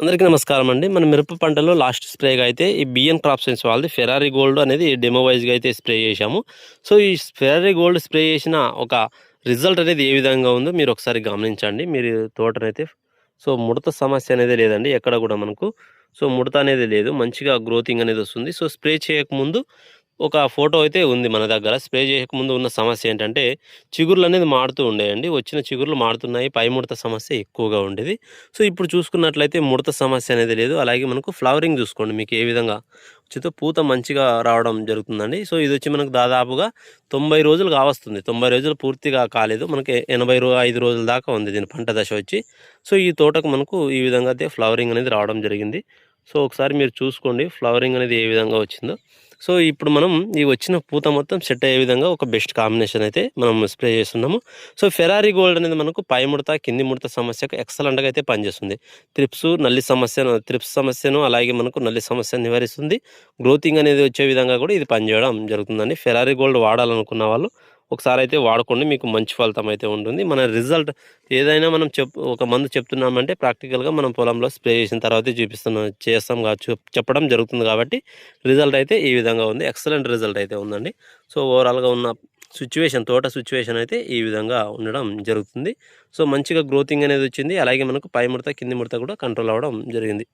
అందరికీ నమస్కారం అండి. మన మిరప పంటలో లాస్ట్ స్ప్రేగా అయితే ఈ బిఎన్ క్రాప్ సైన్స్ వాళ్ళది ఫెరారీ గోల్డ్ అనేది డెమో వైజ్‌గా అయితే స్ప్రే చేశాము. సో, ఈ ఫెరారీ గోల్డ్ స్ప్రే చేసిన ఒక రిజల్ట్ అనేది ఏ విధంగా ఉందో మీరు ఒకసారి గమనించండి. మీరు తోటనైతే సో, ముడత సమస్య అనేది లేదండి ఎక్కడ కూడా మనకు. సో, ముడత అనేది లేదు. మంచిగా గ్రోతింగ్ అనేది వస్తుంది. సో, స్ప్రే చేయకముందు ఒక ఫోటో అయితే ఉంది మన దగ్గర. స్ప్రే చేయకముందు ఉన్న సమస్య ఏంటంటే, చిగుర్లనేది మాడుతూ ఉండేయండి. వచ్చిన చిగుర్లు మాడుతున్నాయి. పై ముడత సమస్య ఎక్కువగా ఉండేది. సో, ఇప్పుడు చూసుకున్నట్లయితే ముడత సమస్య అనేది లేదు. అలాగే మనకు ఫ్లవరింగ్ చూసుకోండి మీకు ఏ విధంగా వచ్చిందో పూత మంచిగా రావడం జరుగుతుందండి. సో, ఇదొచ్చి మనకు దాదాపుగా 90 రోజులు కావస్తుంది. 90 రోజులు పూర్తిగా కాలేదు. మనకి 5 రోజుల దాకా ఉంది దీని పంట దశ వచ్చి. సో, ఈ తోటకు మనకు ఈ విధంగా అయితే ఫ్లవరింగ్ అనేది రావడం జరిగింది. సో, ఒకసారి మీరు చూసుకోండి ఫ్లవరింగ్ అనేది ఏ విధంగా వచ్చిందో. సో, ఇప్పుడు మనం ఈ వచ్చిన పూత మొత్తం సెట్ అయ్యే విధంగా ఒక బెస్ట్ కాంబినేషన్ అయితే మనం స్ప్రే చేస్తున్నాము. సో, ఫెరారీ గోల్డ్ అనేది మనకు పై ముడత, కింది ముడత సమస్యకు ఎక్సలెంట్‌గా అయితే పనిచేస్తుంది. త్రిప్స్ సమస్యను అలాగే మనకు నల్లి సమస్యను నివారిస్తుంది. గ్రోతింగ్ అనేది వచ్చే విధంగా కూడా ఇది పనిచేయడం జరుగుతుందండి. ఫెరారీ గోల్డ్ వాడాలనుకున్న వాళ్ళు ఒకసారి అయితే వాడుకోండి. మీకు మంచి ఫలితం అయితే ఉంటుంది. మన రిజల్ట్ ఏదైనా మనం ఒక మందు చెప్తున్నామంటే ప్రాక్టికల్‌గా మనం పొలంలో స్ప్రే చేసిన తర్వాతే చేస్తాం చెప్పడం జరుగుతుంది కాబట్టి రిజల్ట్ అయితే ఈ విధంగా ఉంది. ఎక్సలెంట్ రిజల్ట్ అయితే ఉందండి. సో, ఓవరాల్‌గా ఉన్న తోట సిట్యుయేషన్ అయితే ఈ విధంగా ఉండడం జరుగుతుంది. సో, మంచిగా గ్రోతింగ్ అనేది వచ్చింది. అలాగే మనకు పై ముడత, కింది ముడత కూడా కంట్రోల్ అవ్వడం జరిగింది.